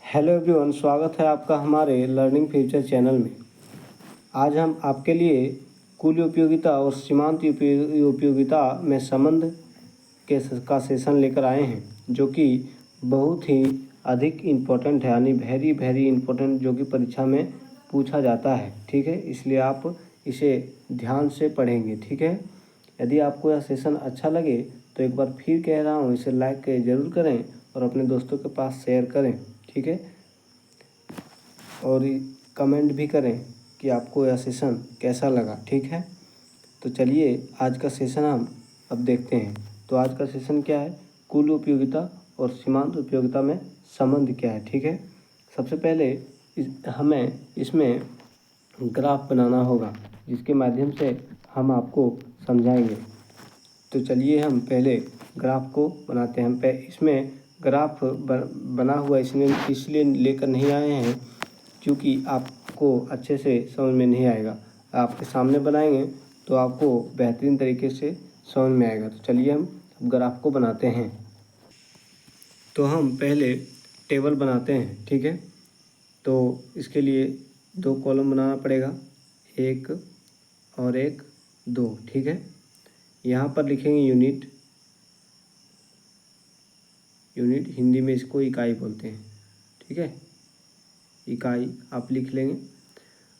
Hello everyone, स्वागत है आपका हमारे लर्निंग फ्यूचर चैनल में। आज हम आपके लिए कुल उपयोगिता और सीमांत उपयोगिता में संबंध का सेशन लेकर आए हैं, जो कि बहुत ही अधिक इम्पोर्टेंट है, यानी वेरी इम्पोर्टेंट, जो कि परीक्षा में पूछा जाता है। ठीक है, इसलिए आप इसे ध्यान से पढ़ेंगे। ठीक है, यदि आपको यह सेशन अच्छा लगे तो एक बार फिर कह रहा हूँ, इसे लाइक ज़रूर करें और अपने दोस्तों के पास शेयर करें। ठीक है, और कमेंट भी करें कि आपको यह सेशन कैसा लगा। ठीक है, तो चलिए आज का सेशन हम अब देखते हैं। तो आज का सेशन क्या है? कुल उपयोगिता और सीमांत उपयोगिता में संबंध क्या है। ठीक है, सबसे पहले हमें इसमें ग्राफ बनाना होगा, जिसके माध्यम से हम आपको समझाएंगे। तो चलिए हम पहले ग्राफ को बनाते हैं। हम इसमें ग्राफ बना हुआ इसलिए लेकर नहीं आए हैं क्योंकि आपको अच्छे से समझ में नहीं आएगा। आपके सामने बनाएंगे तो आपको बेहतरीन तरीके से समझ में आएगा। तो चलिए हम ग्राफ को बनाते हैं। तो हम पहले टेबल बनाते हैं। ठीक है, तो इसके लिए 2 कॉलम बनाना पड़ेगा, 1 और 1, 2। ठीक है, यहाँ पर लिखेंगे यूनिट हिंदी में इसको इकाई बोलते हैं। ठीक है, इकाई आप लिख लेंगे।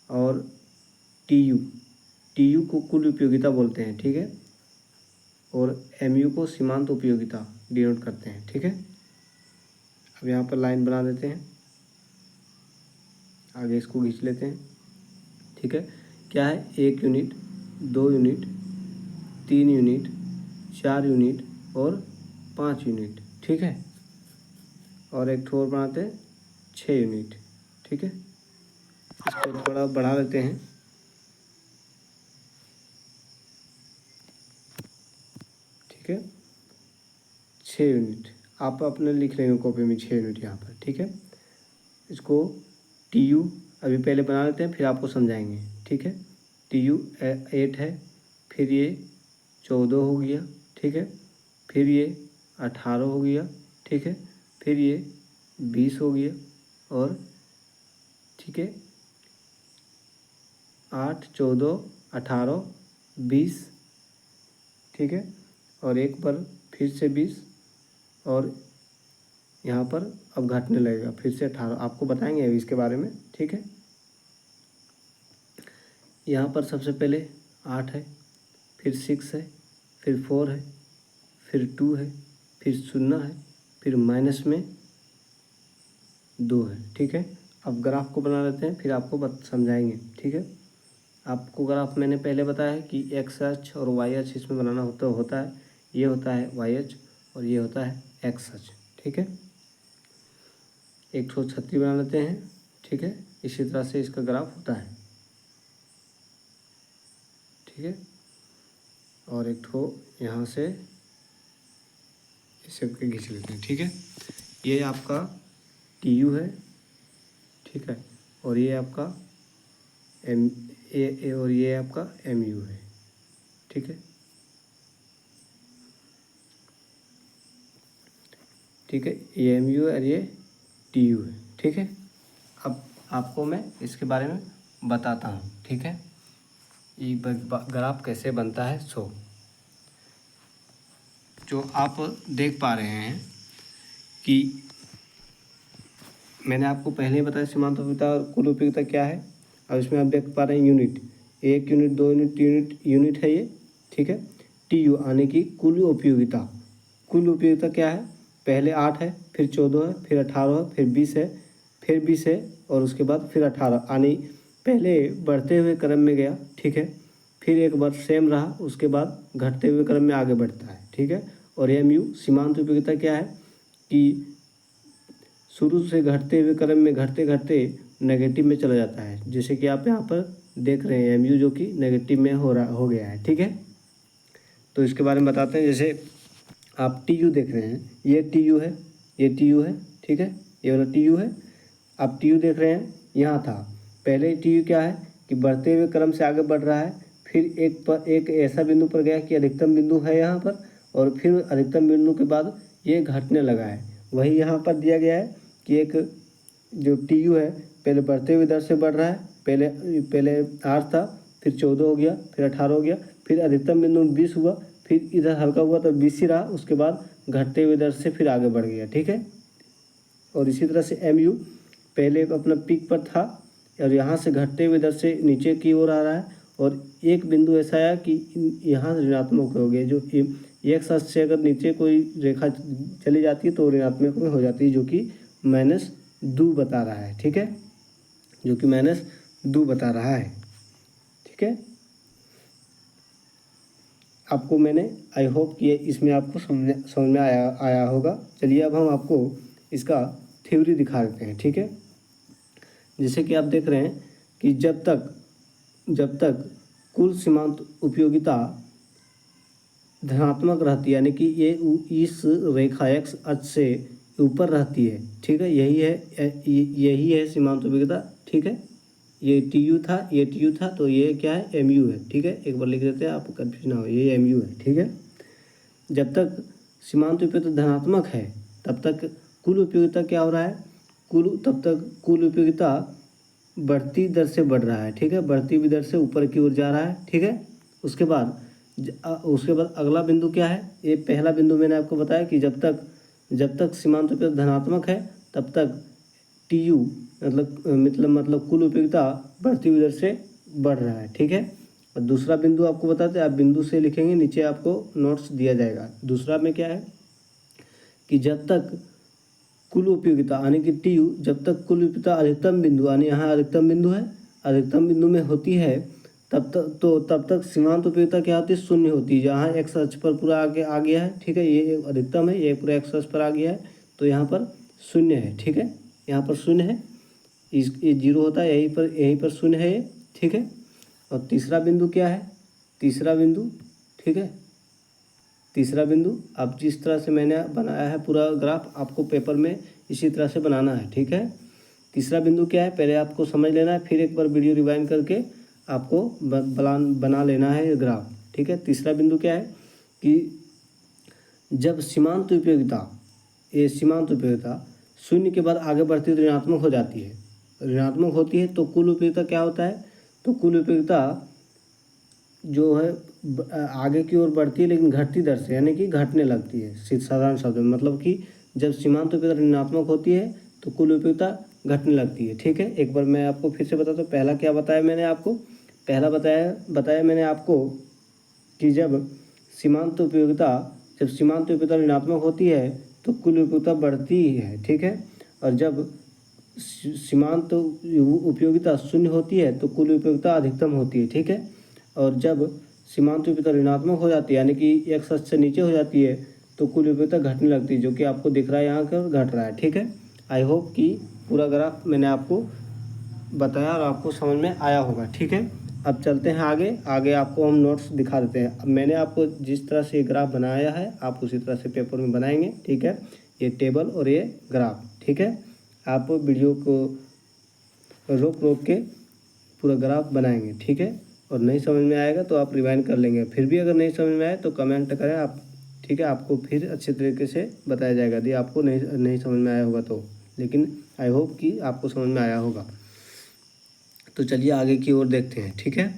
और टीयू को कुल उपयोगिता बोलते हैं। ठीक है, और एमयू को सीमांत उपयोगिता डिनोट करते हैं। ठीक है, अब यहाँ पर लाइन बना देते हैं, आगे इसको खींच लेते हैं। ठीक है, क्या है? 1 यूनिट, 2 यूनिट, 3 यूनिट, 4 यूनिट और 5 यूनिट। ठीक है, और एक ठोर बनाते हैं 6 यूनिट। ठीक है, इसको थोड़ा बढ़ा लेते हैं। ठीक है, 6 यूनिट आप अपने लिख लेंगे कॉपी में, 6 यूनिट यहाँ पर। ठीक है, इसको टीयू अभी पहले बना लेते हैं, फिर आपको समझाएंगे। ठीक है, टीयू 8 है, फिर ये 14 हो गया। ठीक है, फिर ये 18 हो गया। ठीक है, फिर ये 20 हो गया। और ठीक है, 8, 14, 18, 20। ठीक है, और एक बार फिर से 20, और यहाँ पर अब घटने लगेगा फिर से 18। आपको बताएंगे अभी इसके बारे में। ठीक है, यहाँ पर सबसे पहले 8 है, फिर 6 है, फिर 4 है, फिर 2 है, फिर 0 है, फिर माइनस में 2 है। ठीक है, अब ग्राफ को बना लेते हैं, फिर आपको समझाएंगे। ठीक है, आपको ग्राफ मैंने पहले बताया है कि एक्स अक्ष और वाई अक्ष इसमें बनाना होता है। ये होता है वाई अक्ष और ये होता है एक्स अक्ष। ठीक है, एक ठो छतरी बना लेते हैं। ठीक है, इसी तरह से इसका ग्राफ होता है। ठीक है, और एक ठो यहाँ से इसे खींच लेते हैं। ठीक है, ये आपका टीयू है। ठीक है, और ये आपका और ये आपका एमयू है। ठीक है, ठीक है, ये एमयू और ये टीयू है। ठीक है, अब आपको मैं इसके बारे में बताता हूँ। ठीक है, ये ग्राफ कैसे बनता है। जो आप देख पा रहे हैं कि मैंने आपको पहले ही बताया सीमांत उपयोगिता और कुल उपयोगिता क्या है। अब इसमें आप देख पा रहे हैं यूनिट, 1 यूनिट, 2 यूनिट, 3 यूनिट है ये। ठीक है, टीयू आने की कुल उपयोगिता। कुल उपयोगिता क्या है? पहले 8 है, फिर 14 है, फिर 18 है, फिर 20 है, फिर 20 है, और उसके बाद फिर 18, यानी पहले बढ़ते हुए क्रम में गया। ठीक है, फिर एक बार सेम रहा, उसके बाद घटते हुए क्रम में आगे बढ़ता है। ठीक है, और एमयू सीमांत उपयोगिता क्या है कि शुरू से घटते हुए क्रम में घटते घटते नेगेटिव में चला जाता है, जैसे कि आप यहाँ पर देख रहे हैं एमयू जो कि नेगेटिव में हो गया है। ठीक है, तो इसके बारे में बताते हैं। जैसे आप टीयू देख रहे हैं, ये टीयू है, ये टीयू है। ठीक है, ये वाला टीयू है। आप टीयू देख रहे हैं, यहाँ था पहले टीयू क्या है कि बढ़ते हुए क्रम से आगे बढ़ रहा है, फिर एक ऐसा बिंदु पर गया कि अधिकतम बिंदु है यहाँ पर, और फिर अधिकतम बिंदु के बाद ये घटने लगा है। वही यहाँ पर दिया गया है कि एक जो टी यू है पहले बढ़ते हुए दर से बढ़ रहा है, पहले 8 था, फिर 14 हो गया, फिर 18 हो गया, फिर अधिकतम बिंदु 20 हुआ, फिर इधर हल्का हुआ तो 20 ही रहा, उसके बाद घटते हुए दर से फिर आगे बढ़ गया। ठीक है। और इसी तरह से एम यू पहले अपना पीक पर था और यहाँ से घटते हुए दर से नीचे की ओर आ रहा है, और एक बिंदु ऐसा आया कि यहाँ ऋणात्मक हो गया। जो एक अक्ष से अगर नीचे कोई रेखा चली जाती है तो ऋणात्मक में हो जाती है, जो कि -2 बता रहा है। ठीक है, जो कि -2 बता रहा है। ठीक है, आपको मैंने आई होप कि इसमें आपको समझ में आया होगा। चलिए अब हम आपको इसका थ्योरी दिखा देते हैं। ठीक है, जैसे कि आप देख रहे हैं कि जब तक कुल सीमांत उपयोगिता धनात्मक रहती है, यानी कि ये इस रेखा x अक्ष से ऊपर रहती है। ठीक है, यही है सीमांत उपयोगिता। ठीक है, ये टी यू था, तो ये क्या है, एम यू है। ठीक है, एक बार लिख देते हैं, आपको कन्फ्यूज ना हो, ये एम यू है। ठीक है, जब तक सीमांत उपयोगिता धनात्मक है तब तक कुल उपयोगिता क्या हो रहा है, तब तक कुल उपयोगिता बढ़ती दर से बढ़ रहा है। ठीक है, बढ़ती हुई दर से ऊपर की ओर जा रहा है। ठीक है, उसके बाद अगला बिंदु क्या है, ये पहला बिंदु मैंने आपको बताया कि जब तक सीमांत उपयोगिता धनात्मक है तब तक टी यू मतलब कुल उपयोगिता बढ़ती हुई दर से बढ़ रहा है। ठीक है, और दूसरा बिंदु आपको बताते हैं, आप बिंदु से लिखेंगे, नीचे आपको नोट्स दिया जाएगा। दूसरा में क्या है कि जब तक कुल उपयोगिता यानी कि टी यू, जब तक कुल उपयोगिता अधिकतम बिंदु यानी यहाँ अधिकतम बिंदु है, अधिकतम बिंदु में होती है तब तक सीमांत उपयोगिता क्या होती है, शून्य होती है। जहाँ एक्स अक्ष पर पूरा आगे आ गया है। ठीक है, ये अधिकतम है, ये पूरा एक्स अक्ष पर आ गया है, तो यहाँ पर शून्य है। ठीक है, यहाँ पर शून्य है, ये 0 होता है, यहीं पर शून्य है ये। ठीक है, और तीसरा बिंदु क्या है, तीसरा बिंदु, ठीक है, तीसरा बिंदु अब जिस तरह से मैंने बनाया है पूरा ग्राफ, आपको पेपर में इसी तरह से बनाना है। ठीक है, तीसरा बिंदु क्या है, पहले आपको समझ लेना है, फिर एक बार वीडियो रिवाइंड करके आपको बना लेना है ये ग्राफ। ठीक है, तीसरा बिंदु क्या है कि जब सीमांत उपयोगिता शून्य के बाद आगे बढ़ती है तो ऋणात्मक हो जाती है, ऋणात्मक होती है तो कुल उपयोगिता क्या होता है, तो कुल उपयोगिता जो है आगे की ओर बढ़ती है लेकिन घटती दर से, यानी कि घटने लगती है। साधारण शब्द में मतलब कि जब सीमांत उपयोगिता ऋणात्मक होती है तो कुल उपयोगिता घटने लगती है। ठीक है, एक बार मैं आपको फिर से बताता हूँ। पहला क्या बताया मैंने आपको, पहला बताया मैंने आपको कि जब सीमांत उपयोगिता ऋणात्मक होती है तो कुल उपयोगिता बढ़ती है। ठीक है, और जब सीमांत उपयोगिता शून्य होती है तो कुल उपयोगिता अधिकतम होती है। ठीक है, और जब सीमांत उपयोगिता ऋणात्मक हो जाती है यानी कि एक्स अक्ष से नीचे हो जाती है तो कुल उपयोगिता घटने लगती है, जो कि आपको दिख रहा है यहाँ पर घट रहा है। ठीक है, आई होप कि पूरा ग्राफ मैंने आपको बताया और आपको समझ में आया होगा। ठीक है, अब चलते हैं आगे आपको हम नोट्स दिखा देते हैं। अब मैंने आपको जिस तरह से ग्राफ बनाया है आप उसी तरह से पेपर में बनाएंगे। ठीक है, ये टेबल और ये ग्राफ। ठीक है, आप वीडियो को रोक के पूरा ग्राफ बनाएंगे। ठीक है, और नहीं समझ में आएगा तो आप रिवाइंड कर लेंगे, फिर भी अगर नहीं समझ में आए तो कमेंट करें आप। ठीक है, आपको फिर अच्छे तरीके से बताया जाएगा यदि आपको नहीं समझ में आया होगा तो, लेकिन आई होप कि आपको समझ में आया होगा। तो चलिए आगे की ओर देखते हैं। ठीक है,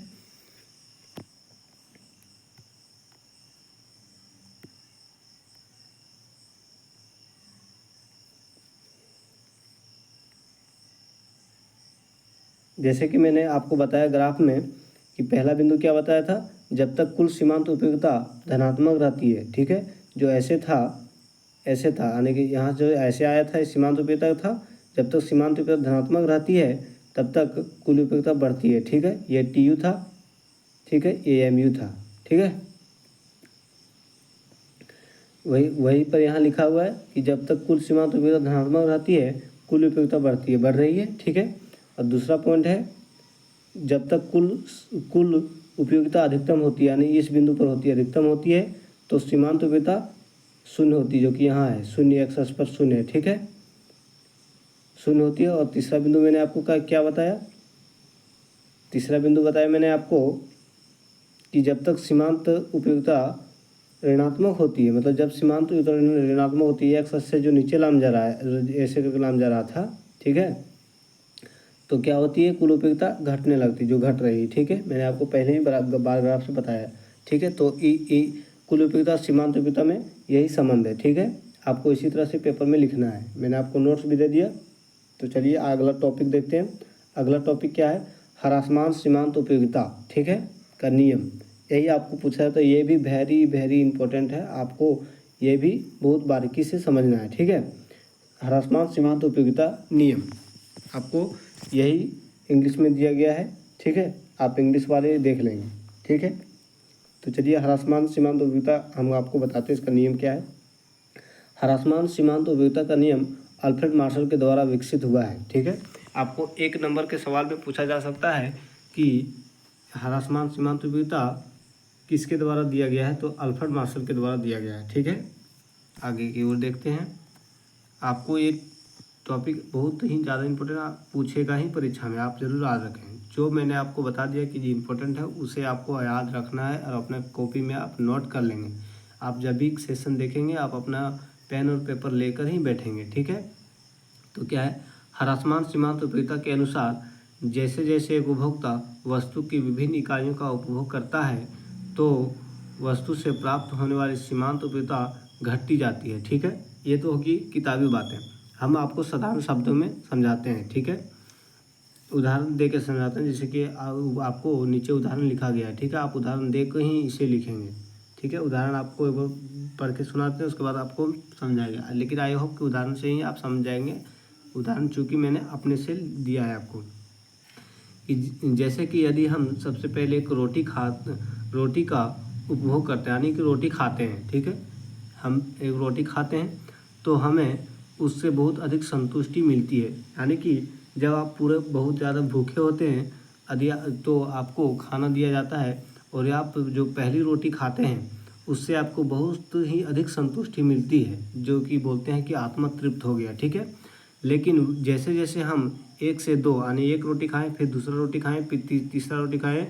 जैसे कि मैंने आपको बताया ग्राफ में कि पहला बिंदु क्या बताया था, जब तक कुल सीमांत उपयोगिता धनात्मक रहती है। ठीक है, जो ऐसे था यानी कि यहाँ जो ऐसे आया था सीमांत उपयोगिता था, जब तक सीमांत उपयोगिता धनात्मक रहती है तब तक कुल उपयोगिता बढ़ती है। ठीक है, ये टी यू था। ठीक है, ये एम यू था। ठीक है, वही पर यहाँ लिखा हुआ है कि जब तक कुल सीमांत उपयोगिता धनात्मक रहती है कुल उपयोगिता बढ़ रही है। ठीक है, और दूसरा पॉइंट है जब तक कुल उपयोगिता अधिकतम होती है यानी इस बिंदु पर होती है, अधिकतम होती है, तो सीमांत उपयोगिता शून्य होती है, जो कि यहाँ है, शून्य एक्स अक्ष पर शून्य है। ठीक है, शून्य होती है। और तीसरा बिंदु मैंने आपको क्या बताया, तीसरा बिंदु बताया मैंने आपको कि जब तक सीमांत उपयोगिता ऋणात्मक होती है, मतलब जब सीमांत उपयोगिता ऋणात्मक होती है, एक्स अक्ष से जो नीचे लाम जा रहा है, ऐसे करके लाम जा रहा था, ठीक है। तो क्या होती है, कुल उपयोगिता घटने लगती है, जो घट रही है, ठीक है। मैंने आपको पहले ही बार ग्राफ से बताया, ठीक है। तो कुल उपयोगिता सीमांत उपयोगिता में यही संबंध है, ठीक है। आपको इसी तरह से पेपर में लिखना है। मैंने आपको नोट्स भी दे दिया। तो चलिए अगला टॉपिक देखते हैं। अगला टॉपिक क्या है, ह्रासमान सीमांत उपयोगिता, ठीक है, का नियम। यही आपको पूछा है, तो ये भी वेरी वेरी इंपॉर्टेंट है, आपको ये भी बहुत बारीकी से समझना है, ठीक है। ह्रासमान सीमांत उपयोगिता नियम आपको यही इंग्लिश में दिया गया है, ठीक है। आप इंग्लिश वाले देख लेंगे, ठीक है। तो चलिए ह्रासमान सीमांत उपयोगिता हम आपको बताते हैं, इसका नियम क्या है। ह्रासमान सीमांत उपयोगिता का नियम अल्फ्रेड मार्शल के द्वारा विकसित हुआ है, ठीक है। आपको 1 नंबर के सवाल में पूछा जा सकता है कि ह्रासमान सीमांत उपयोगिता किसके द्वारा दिया गया है, तो अल्फ्रेड मार्शल के द्वारा दिया गया है, ठीक है। आगे की ओर देखते हैं। आपको ये टॉपिक बहुत ही ज़्यादा इंपॉर्टेंट पूछेगा ही परीक्षा में, आप ज़रूर याद रखें। जो मैंने आपको बता दिया कि जी इंपॉर्टेंट है, उसे आपको याद रखना है और अपने कॉपी में आप नोट कर लेंगे। आप जब भी सेशन देखेंगे, आप अपना पेन और पेपर लेकर ही बैठेंगे, ठीक है। तो क्या है, ह्रासमान सीमांत उपयोगिता के अनुसार जैसे जैसे एक उपभोक्ता वस्तु की विभिन्न इकाइयों का उपभोग करता है, तो वस्तु से प्राप्त होने वाली सीमांत उपयोगिता घटती जाती है, ठीक है। ये तो होगी किताबी बातें। हम आपको साधारण शब्दों में समझाते हैं, ठीक है। उदाहरण दे के समझाते हैं, जैसे कि आपको नीचे उदाहरण लिखा गया है, ठीक है। आप उदाहरण दे कर ही इसे लिखेंगे, ठीक है। उदाहरण आपको एक बार पढ़ के सुनाते हैं, उसके बाद आपको समझाएंगे, लेकिन आई होप कि उदाहरण से ही आप समझ जाएंगे। उदाहरण चूँकि मैंने अपने से दिया है आपको, कि जैसे कि यदि हम सबसे पहले एक रोटी का उपभोग करते हैं, यानी कि रोटी खाते हैं, ठीक है। हम एक रोटी खाते हैं तो हमें उससे बहुत अधिक संतुष्टि मिलती है, यानी कि जब आप पूरे बहुत ज़्यादा भूखे होते हैं यदि तो आपको खाना दिया जाता है और आप जो पहली रोटी खाते हैं उससे आपको बहुत ही अधिक संतुष्टि मिलती है, जो कि बोलते हैं कि आत्मा तृप्त हो गया, ठीक है। लेकिन जैसे जैसे हम 1 से 2 यानी एक रोटी खाएं, फिर दूसरा रोटी खाएं, फिर तीसरा रोटी खाएं,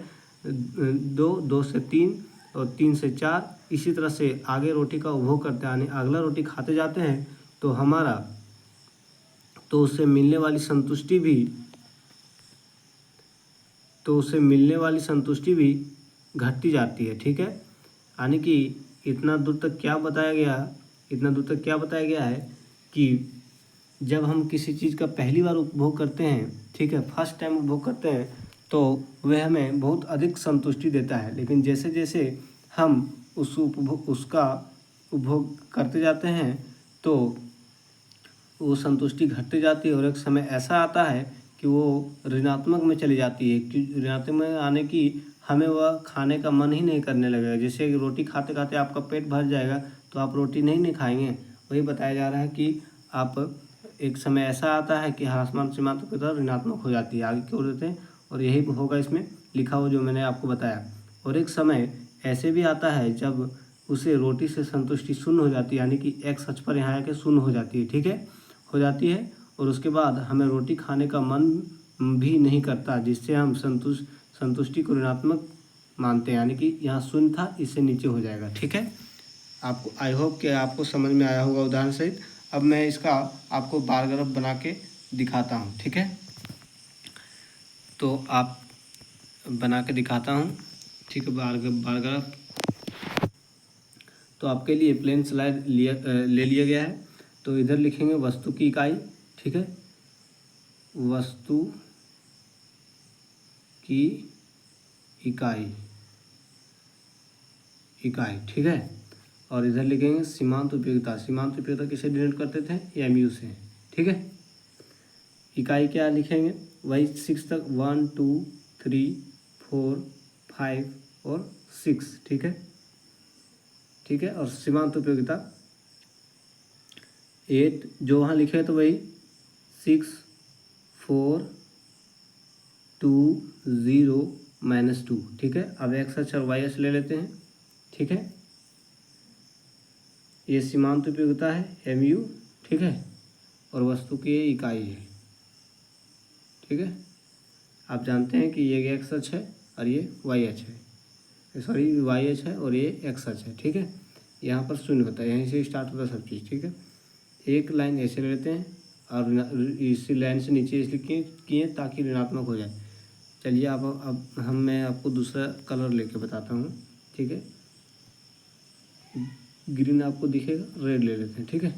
2 से 3 और 3 से 4, इसी तरह से आगे रोटी का उपभोग करते हैं, यानी अगला रोटी खाते जाते हैं, तो उससे मिलने वाली संतुष्टि भी घटती जाती है, ठीक है। यानी कि इतना दूर तक क्या बताया गया है कि जब हम किसी चीज़ का पहली बार उपभोग करते हैं, ठीक है, फर्स्ट टाइम उपभोग करते हैं, तो वह हमें बहुत अधिक संतुष्टि देता है। लेकिन जैसे जैसे हम उसका उपभोग करते जाते हैं तो वो संतुष्टि घटती जाती है और एक समय ऐसा आता है कि वो ऋणात्मक में चली जाती है, कि ऋणात्मक में आने की हमें वह खाने का मन ही नहीं करने लगेगा। जैसे रोटी खाते खाते आपका पेट भर जाएगा तो आप रोटी नहीं खाएंगे। वही बताया जा रहा है कि आप एक समय ऐसा आता है कि ह्रासमान सीमांत उपयोगिता ऋणात्मक हो जाती है। आगे की ओर देते हैं और यही होगा इसमें लिखा हुआ जो मैंने आपको बताया। और एक समय ऐसे भी आता है जब उसे रोटी से संतुष्टि शून्य हो जाती है, यानी कि एक्स अक्ष पर यहाँ आके शून्य हो जाती है, ठीक है, हो जाती है। और उसके बाद हमें रोटी खाने का मन भी नहीं करता, जिससे हम संतुष्टि को ऋणात्मक मानते हैं, यानी कि यहाँ शून्य था, इससे नीचे हो जाएगा, ठीक है। आपको आई होप कि आपको समझ में आया होगा उदाहरण सहित। अब मैं इसका आपको बार ग्राफ बना के दिखाता हूँ, ठीक है। तो आप बना के दिखाता हूँ, ठीक है, बार ग्राफ। तो आपके लिए प्लेन स्लाइड ले लिया गया है। तो इधर लिखेंगे वस्तु की इकाई, ठीक है, वस्तु की इकाई, ठीक है। और इधर लिखेंगे सीमांत उपयोगिता किसे डिनोट करते थे, MU से, ठीक है। इकाई क्या लिखेंगे, वही 6 तक, 1 2 3 4 5 और 6, ठीक है, और सीमांत उपयोगिता 8 जो वहाँ लिखे तो वही 6 4 2 0 -2, ठीक है। अब एक्स अक्ष और वाई अक्ष ले लेते हैं, ठीक है। ये सीमांत उपयोगिता है MU, ठीक है, और वस्तु की ये इकाई है, ठीक है। आप जानते हैं कि ये एक्स अक्ष है और ये वाई अक्ष है, सॉरी वाई अक्ष है और ये एक्स अक्ष है, ठीक है। यहाँ पर शून्य होता है, यहीं से स्टार्ट होता है सब चीज़, ठीक है। एक लाइन ऐसे ले लेते हैं और इसी लाइन से नीचे इसलिए किए ताकि ऋणात्मक हो जाए। चलिए अब मैं आपको दूसरा कलर लेके बताता हूँ, ठीक है। ग्रीन आपको दिखेगा, रेड ले लेते हैं, ठीक है।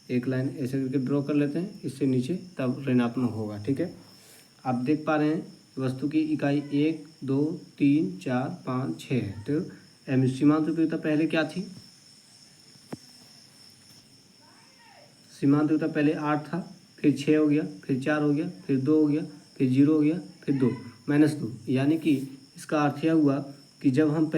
एक लाइन ऐसे करके ड्रॉ कर लेते हैं इससे नीचे, तब ऋणात्मक होगा, ठीक है। आप देख पा रहे हैं वस्तु की इकाई 1 2 3 4 5 6 है। तो सीमांत उपयोगिता पहले क्या थी? सीमांत उपयोगिता पहले 8 था, फिर 6 हो गया, फिर 4 हो गया, फिर 2 हो गया, फिर 0 हो गया, फिर 2 -2। यानी कि इसका अर्थ यह हुआ कि जब हम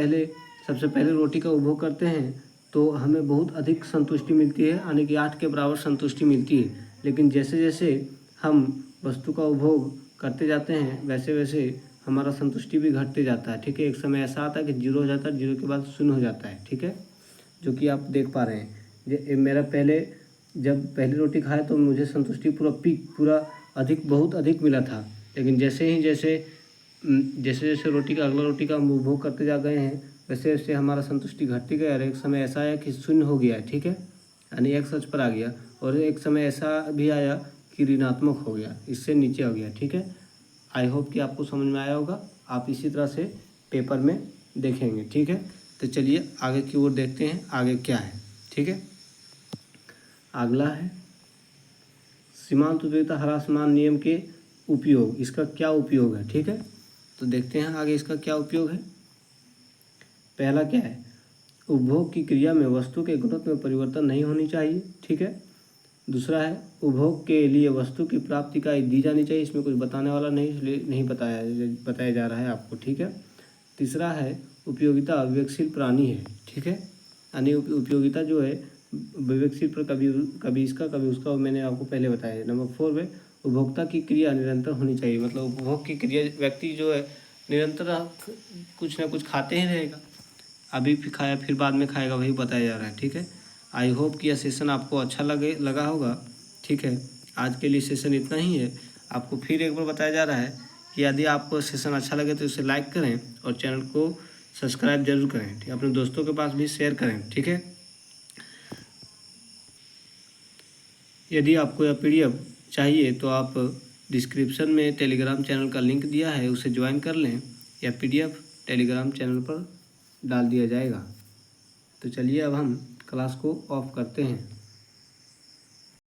सबसे पहले रोटी का उपभोग करते हैं तो हमें बहुत अधिक संतुष्टि मिलती है, यानी कि 8 के बराबर संतुष्टि मिलती है। लेकिन जैसे जैसे हम वस्तु का उपभोग करते जाते हैं वैसे वैसे हमारा संतुष्टि भी घटते जाता है, ठीक है। एक समय ऐसा आता है कि 0 हो जाता है, 0 के बाद 0 हो जाता है, ठीक है, जो कि आप देख पा रहे हैं। मेरा जब पहली रोटी खाया तो मुझे संतुष्टि पूरा बहुत अधिक मिला था। लेकिन जैसे जैसे रोटी का अगला रोटी का हम उपभोग करते जा गए हैं वैसे वैसे हमारा संतुष्टि घटती गया और एक समय ऐसा आया कि 0 हो गया, ठीक है, यानी x अक्ष पर आ गया। और एक समय ऐसा भी आया कि ऋणात्मक हो गया, इससे नीचे हो गया, ठीक है। आई होप कि आपको समझ में आया होगा। आप इसी तरह से पेपर में देखेंगे, ठीक है। तो चलिए आगे की ओर देखते हैं आगे क्या है, ठीक है। अगला है सीमांत उपयोगिता ह्रासमान नियम के उपयोग। इसका क्या उपयोग है, ठीक है। तो देखते हैं आगे इसका क्या उपयोग है। पहला क्या है, उपभोग की क्रिया में वस्तु के गुणत्व में परिवर्तन नहीं होनी चाहिए, ठीक है। दूसरा है उपभोग के लिए वस्तु की प्राप्ति इकाई दी जानी चाहिए। इसमें कुछ बताने वाला नहीं, इसलिए नहीं बताया जा रहा है आपको, ठीक है। तीसरा है उपयोगिता विवेकशील प्राणी है, ठीक है, यानी उपयोगिता जो है विवेकशील पर कभी इसका कभी उसका, मैंने आपको पहले बताया। नंबर 4 में उपभोक्ता की क्रिया निरंतर होनी चाहिए, मतलब उपभोग की क्रिया व्यक्ति जो है निरंतर कुछ ना कुछ खाते ही रहेगा, अभी भी खाया फिर बाद में खाएगा, वही बताया जा रहा है, ठीक है। आई होप कि यह सेशन आपको अच्छा लगा होगा, ठीक है। आज के लिए सेशन इतना ही है। आपको फिर एक बार बताया जा रहा है कि यदि आपको सेशन अच्छा लगे तो इसे लाइक करें और चैनल को सब्सक्राइब जरूर करें, ठीक है। अपने दोस्तों के पास भी शेयर करें, ठीक है। यदि आपको यह PDF चाहिए तो आप डिस्क्रिप्शन में टेलीग्राम चैनल का लिंक दिया है, उसे ज्वाइन कर लें। या PDF टेलीग्राम चैनल पर डाल दिया जाएगा। तो चलिए अब हम क्लास को ऑफ करते हैं।